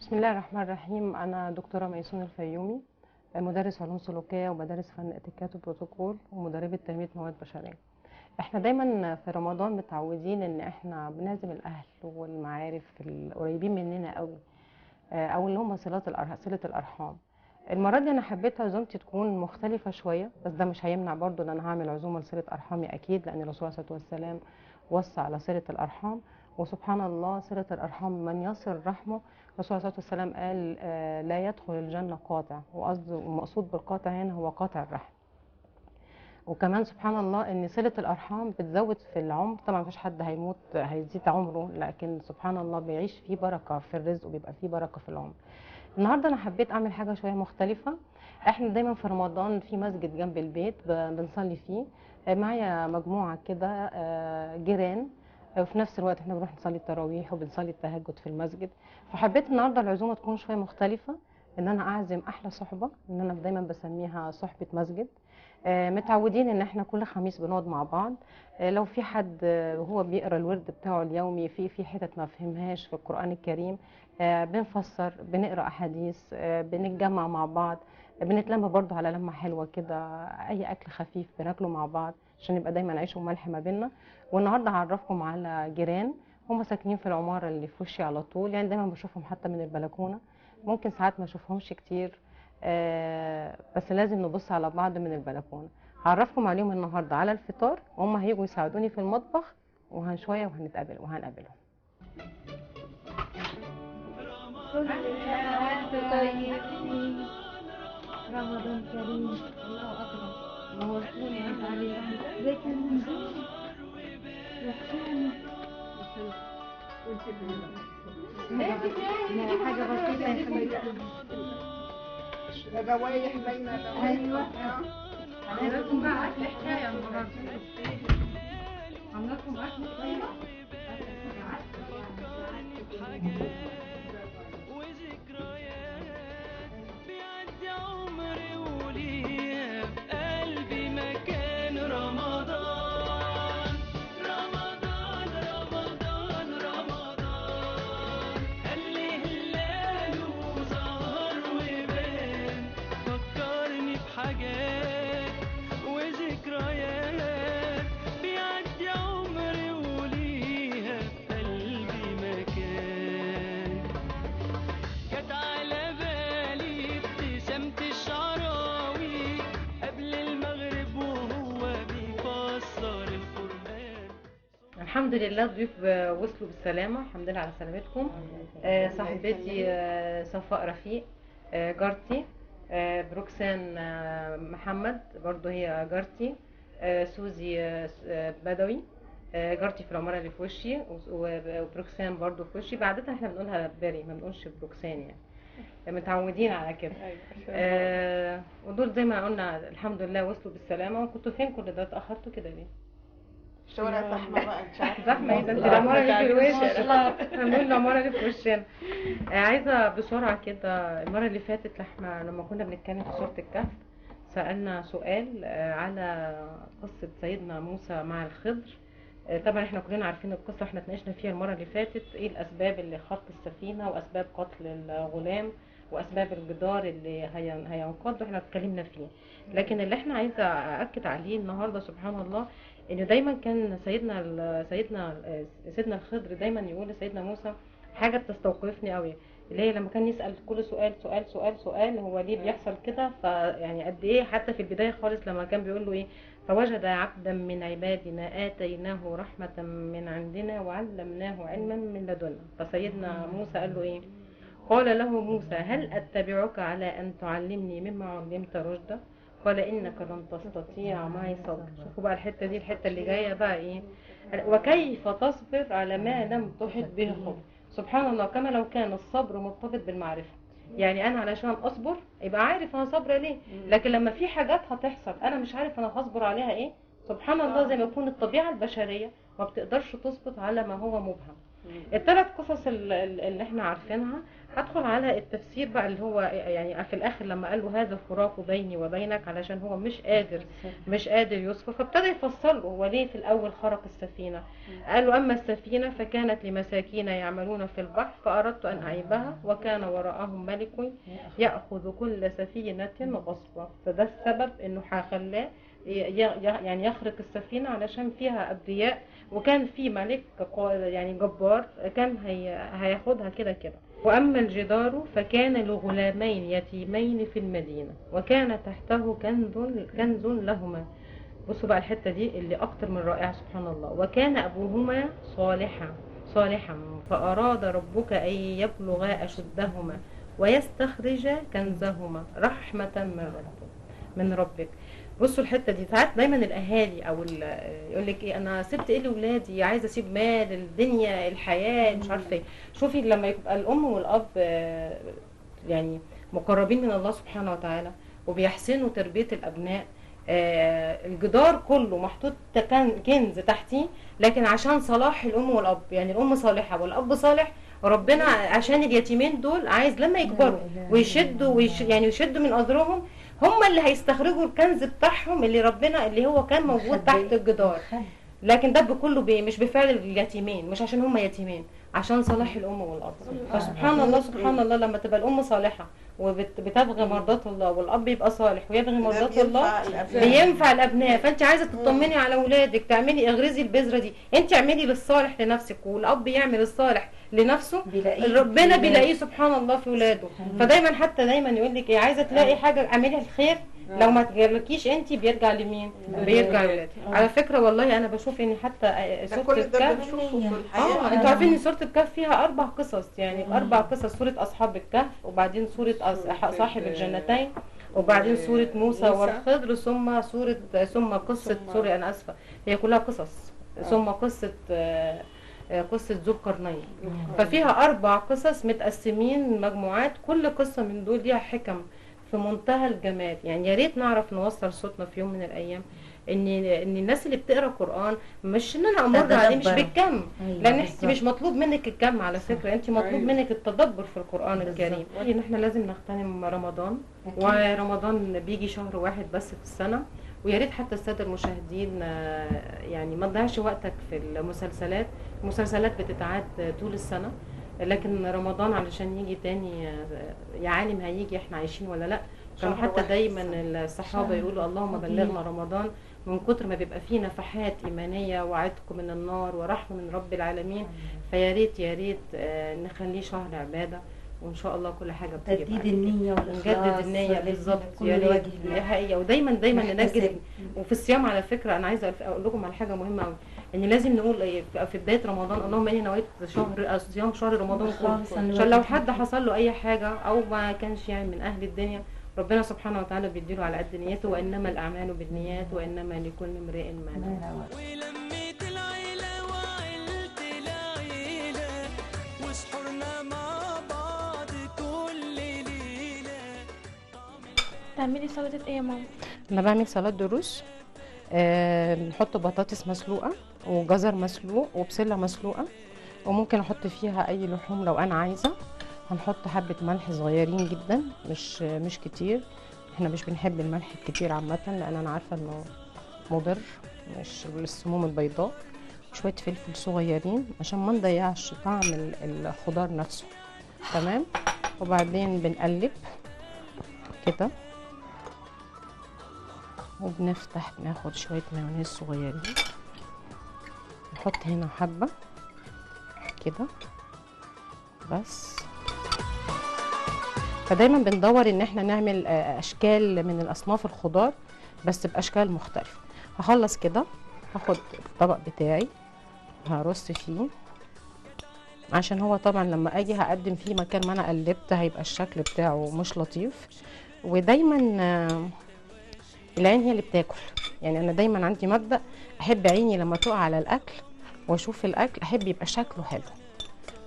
بسم الله الرحمن الرحيم. أنا دكتورة ميسون الفيومي، مدرس علوم سلوكية وبدرس فن اتيكيت وبروتوكول ومدربة تنمية مواد بشرية. احنا دايما في رمضان متعودين ان احنا بنعزم الأهل والمعارف القريبين مننا قوي، أو اللي هم صلة الأرحام. المرة دي أنا حبيت عزومتي تكون مختلفة شوية، بس ده مش هيمنع برضو ان أنا هعمل عزومة لصلة أرحامي أكيد، لأن الرسول صلى الله عليه وسلم وصى على صلة الأرحام. وسبحان الله، صلة الأرحام من يصل رحمه. الرسول صلى الله عليه وسلم قال لا يدخل الجنة قاطع، وقصده المقصود بالقاطع هنا هو قاطع الرحم. وكمان سبحان الله ان صلة الأرحام بتزود في العمر. طبعا مفيش حد هيموت هيزيد عمره، لكن سبحان الله بيعيش فيه بركة في الرزق وبيبقى فيه بركة في العمر. النهارده انا حبيت اعمل حاجة شوية مختلفة. احنا دايما في رمضان في مسجد جنب البيت بنصلي فيه. معايا مجموعة كده جيران، وفي نفس الوقت احنا بنروح نصلي التراويح وبنصلي التهجد في المسجد. فحبيت النهارده العزومه تكون شويه مختلفه، ان انا اعزم احلى صحبه، ان انا دايما بسميها صحبه مسجد. متعودين ان احنا كل خميس بنقعد مع بعض. لو في حد وهو بيقرا الورد بتاعه اليومي في حتت ما فهمهاش في القران الكريم، بنفسر، بنقرا احاديث، بنتجمع مع بعض، بنتلم برضو على لمه حلوه كده. اي اكل خفيف بناكله مع بعض عشان يبقى دايما عيش وملح ما بيننا. والنهارده هعرفكم على جيران هم ساكنين في العماره اللي في وشي على طول، يعني دايما بشوفهم حتى من البلكونه. ممكن ساعات ما اشوفهمش كتير، بس لازم نبص على بعض من البلكونه. هعرفكم عليهم النهارده على الفطار، وهم هيجوا يساعدوني في المطبخ، وهنشويه وهنقابلهم. كل سنة وانتم طيبين. رمضان كريم. الله أكبر. نورتوني يا علي. ازيك يا منزل؟ وحشاني. لا، حاجة بسيطة يا حبيبتي. الروايح بين أيوة. هنعمل بقى اكل حكايه النهارده. عاملة لكم أكل طيبة؟ وذكريات بيعدي عمري وليها في قلبي مكان. رمضان رمضان رمضان رمضان اللي هلاله ظهر وبان، فكرني بحاجات وذكريات بيعدي عمري وليها في قلبي مكان. جت على بالي ابتسامة الشعراوي قبل المغرب وهو بيفسر القرآن. الحمد لله الضيوف وصلوا بالسلامة، الحمد لله على سلامتكم. صاحبتي صفاء رفيق، جارتي. بروكسان محمد برضو هي جارتي. سوزي بدوي، جارتي في العمارة اللي في وشي. وبروكسان برضو في وشي. بعدها احنا بنقولها باري، ما بنقولش بروكسان، يعني متعودين على كده. ودول زي ما قلنا الحمد لله وصلوا بالسلامة. كنتوا فين كل ده؟ اتأخرتوا كده ليه؟ الشوارع زحمة بقى، انت عارفة. زحمة ايه ده؟ انت العمارة اللي في الوش، هنقول العمارة اللي في وشنا. عايزة بسرعة كده، المرة اللي فاتت لما كنا بنتكلم في سورة الكهف سألنا سؤال على قصة سيدنا موسى مع الخضر. طبعا احنا كلنا عارفين القصة، احنا اتناقشنا فيها المرة اللي فاتت، ايه الأسباب اللي خط السفينة وأسباب قتل الغلام وأسباب الجدار اللي هينقض، احنا اتكلمنا فيه. لكن اللي احنا عايزة أأكد عليه النهاردة سبحان الله، ان دايما كان سيدنا الخضر دايما يقول لسيدنا موسى حاجه بتستوقفني قوي، اللي هي لما كان يسال كل سؤال سؤال سؤال سؤال هو ليه بيحصل كده. فيعني قد ايه حتى في البدايه خالص لما كان بيقول له ايه، فوجد عبدا من عبادنا اتيناه رحمه من عندنا وعلمناه علما من لدنا. فسيدنا موسى قال له ايه؟ قال له موسى هل اتبعك على ان تعلمني مما علمت رشدا؟ قال انك لن تستطيع معي صبر. شوفوا بقى الحته دي، الحته اللي جايه بقى ايه، وكيف تصبر على ما لم تحط به خبر. سبحان الله، كما لو كان الصبر مرتبط بالمعرفه. يعني انا علشان اصبر يبقى عارف انا صابره ليه، لكن لما في حاجات هتحصل انا مش عارف انا هصبر عليها ايه، سبحان الله، زي ما يكون الطبيعه البشريه ما بتقدرش تثبت على ما هو مبهم. الثلاث قصص اللي احنا عارفينها. هدخل على التفسير بقى اللي هو يعني في الاخر لما قال له هذا الفراق بيني وبينك، علشان هو مش قادر يصبر، فابتدى يفسر له هو ليه في الاول خرق السفينه. قال له اما السفينه فكانت لمساكين يعملون في البحر فاردت ان اعيبها وكان وراءهم ملك ياخذ كل سفينه غصبا. فده السبب انه هخلاه يعني يخرق السفينه علشان فيها ابرياء، وكان في ملك يعني جبار كان هياخدها كده كده. واما الجدار فكان لغلامين يتيمين في المدينه وكان تحته كنز لهما. بصوا بقى الحته دي اللي اكتر من رائعه سبحان الله. وكان ابوهما صالحا فاراد ربك ان يبلغا اشدهما ويستخرجا كنزهما رحمه من ربك. بصوا الحته دي ساعات دايما الاهالي او يقول لك ايه، انا سبت ايه لاولادي، عايزه اسيب مال الدنيا الحياه مش عارفه ايه. شوفي لما يبقى الام والاب يعني مقربين من الله سبحانه وتعالى وبيحسنوا تربيه الابناء، الجدار كله محطوط كنز تحتيه، لكن عشان صلاح الام والاب، يعني الام صالحه والاب صالح، وربنا عشان اليتيمين دول عايز لما يكبروا ويشدوا يعني يشدوا من اذرهم، هم اللي هيستخرجوا الكنز بتاعهم اللي ربنا اللي هو كان موجود تحت الجدار. لكن ده بكله مش بفعل اليتيمين، مش عشان هم يتيمين، عشان صلاح الام والاب. فسبحان الله سبحان الله لما تبقى الام صالحه وبتبغي مرضات الله، والاب يبقى صالح ويبغي مرضات الله، بينفع الابناء. فانت عايزه تطمني على اولادك، تعملي اغرزي البذره دي، انت اعملي للصالح لنفسك والاب يعمل الصالح لنفسه، ربنا بيلاقيه سبحان الله في ولاده. فدايما حتى دايما يقول لك ايه، عايزه تلاقي حاجه اعملي الخير، لو ما تجرلكيش انت بيرجع لمين؟ بيرجع لولادك. على فكره والله انا بشوف ان حتى سوره الكهف انتوا عارفين ان سوره الكهف فيها 4 قصص، يعني 4 قصص، سوره اصحاب الكهف، وبعدين سوره صاحب الجنتين، وبعدين سوره موسى والخضر، ثم قصه سوري انا اسفه هي كلها قصص، ثم قصة ذو القرنين. ففيها 4 قصص متقسمين مجموعات، كل قصة من دول ليها حكم في منتهى الجمال. يعني يا ريت نعرف نوصل صوتنا في يوم من الايام ان الناس اللي بتقرا قران مش ان انا امر عليه مش بالكم، لان انت مش مطلوب منك الكم على فكره، انت مطلوب منك التدبر في القران الكريم. ان احنا لازم نغتنم رمضان، ورمضان بيجي شهر واحد بس في السنه، ويا ريت حتى الساده المشاهدين يعني ما تضيعش وقتك في المسلسلات بتتعاد طول السنه، لكن رمضان علشان يجي تاني يا عالم هيجي احنا عايشين ولا لا. كانوا حتى دايما الصحابه يقولوا اللهم بلغنا رمضان، من كتر ما بيبقى فيه نفحات ايمانيه وعتق من النار ورحمه من رب العالمين. فيا ريت نخليه شهر عباده، وان شاء الله كل حاجه بتيجي تجديد النية والإخلاص، نجدد النيه بالظبط. يا ريت دي حقيقه، ودايما ننجد. وفي الصيام على فكره انا عايزه اقول لكم على حاجه مهمه قوي، ان لازم نقول في بدايه رمضان اللهم اني نويت صيام شهر رمضان كله، عشان لو حد حصل له اي حاجه او ما كانش يعني من اهل الدنيا، ربنا سبحانه وتعالى بيديله على قد نيته، وانما الاعمال بالنيات وانما لكل امرئ ما نوى. ولميت العيلة وعيلة العيلة وسحورنا مع بعض كل ليلة. تعملي سلطة ايه يا ماما؟ انا بعمل سلطه دروس، بنحط بطاطس مسلوقه وجزر مسلوق وبسله مسلوقه، وممكن احط فيها اي لحوم لو انا عايزه. هنحط حبه ملح صغيرين جدا، مش كتير، احنا مش بنحب الملح الكتير عامه، لان انا عارفه انه مضر مش للسموم البيضاء. شويه فلفل صغيرين عشان ما نضيعش طعم الخضار نفسه. تمام. وبعدين بنقلب كده، وبنفتح ناخد شويه مايونيز صغيرين، نحط هنا حبه كده بس. فدايما بندور ان احنا نعمل اشكال من الاصناف الخضار بس باشكال مختلفه. هخلص كده، هاخد الطبق بتاعي هرص فيه، عشان هو طبعا لما اجي هقدم فيه مكان ما انا قلبت هيبقى الشكل بتاعه مش لطيف. ودايما العين هي اللي بتاكل، يعني انا دايما عندي مبدأ، احب عيني لما تقع على الاكل واشوف الاكل احب يبقى شكله حلو.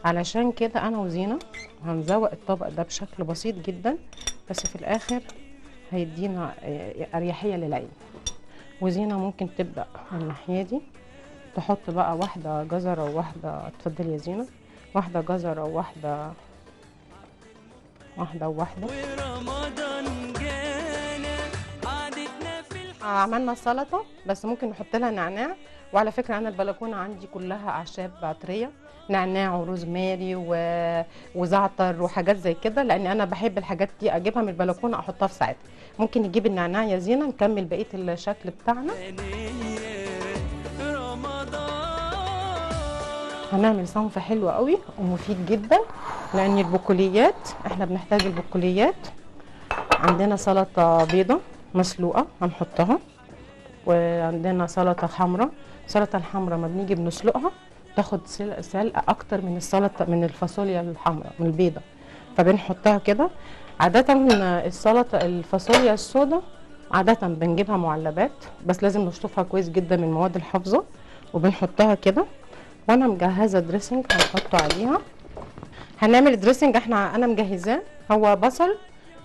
علشان كده انا وزينة هنزوق الطبق ده بشكل بسيط جدا، بس في الاخر هيدينا اريحية للعين. وزينة ممكن تبدأ من الناحية دي تحط بقى واحده جزره وواحده، اتفضلي يا زينه، واحده جزره وواحده وواحده. ورمضان جانا قعدتنا في عملنا سلطه بس ممكن نحط لها نعناع. وعلى فكره انا البلكونه عندي كلها اعشاب عطريه، نعناع وروزماري وزعتر وحاجات زي كده، لان انا بحب الحاجات دي اجيبها من البلكونه احطها في ساعتها. ممكن نجيب النعناع يا زينه نكمل بقيه الشكل بتاعنا. هنعمل صنف حلو قوي ومفيد جدا، لان البقوليات احنا بنحتاج البقوليات. عندنا سلطه بيضه مسلوقه هنحطها، وعندنا سلطه حمراء. السلطه الحمراء ما بنيجي بنسلقها تاخد سلقه اكتر من السلطه من الفاصوليا الحمراء من البيضه، فبنحطها كده. عاده السلطه الفاصوليا السوداء عاده بنجيبها معلبات، بس لازم نشطفها كويس جدا من المواد الحافظه، وبنحطها كده. وانا مجهزه دريسنج هنحطه عليها. هنعمل دريسنج انا مجهزاه، هو بصل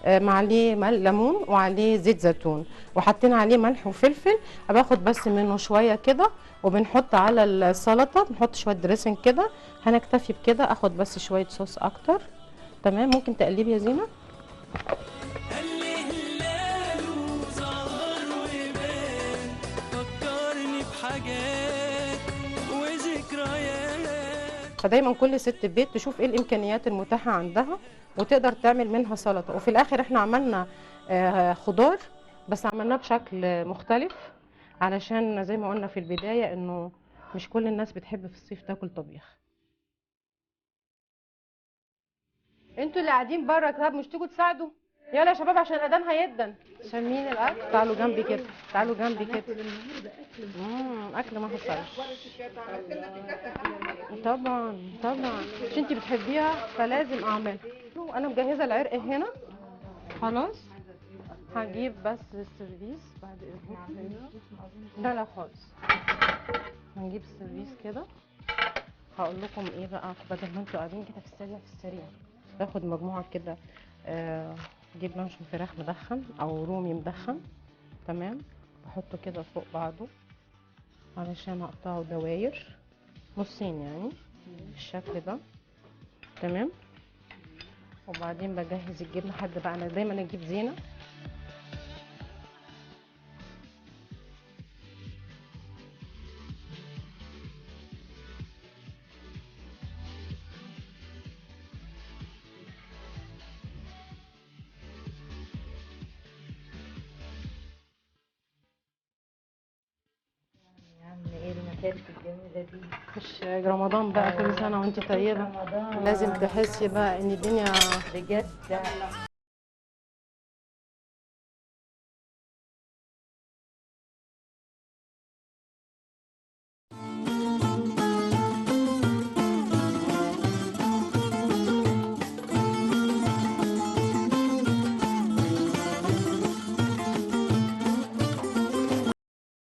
عليه ليمون وعليه زيت زيتون، وحطينا عليه ملح وفلفل. باخد بس منه شويه كده، وبنحط على السلطه بنحط شويه دريسنج كده. هنكتفي بكده، اخد بس شويه صوص اكتر. تمام، ممكن تقلبي يا زينه. فدايما كل ست بيت تشوف ايه الامكانيات المتاحه عندها وتقدر تعمل منها سلطه. وفي الاخر احنا عملنا خضار، بس عملناه بشكل مختلف، علشان زي ما قلنا في البدايه انه مش كل الناس بتحب في الصيف تاكل طبيخ. انتوا اللي قاعدين بره كده مش تيجوا تساعدوا؟ يلا يا شباب عشان الاذان هيدن. شامين الاكل؟ تعالوا جنبي كده، تعالوا جنبي كده. اكل ما حصلش. طبعا طبعا، مش انتي بتحبيها فلازم اعملها. انا مجهزه العرق هنا خلاص. هجيب بس السيرفيس بعد اذنك. لا لا خالص، هنجيب السيرفيس كده. هقول لكم ايه بقى، بدل ما انتوا قاعدين كده في السريع باخد مجموعه كده. اجيب لانشون فراخ مدخن او رومي مدخن، تمام. بحطه كده فوق بعضه علشان اقطعه دواير نصين يعني بالشكل ده، تمام. وبعدين بجهز الجبنه. حد بقى انا دايما اجيب زينه، ايه المكان الجميلة دي؟ مش رمضان بقى كل سنه وانت طيبه. رمضان لازم تحسي بقى ان الدنيا بجد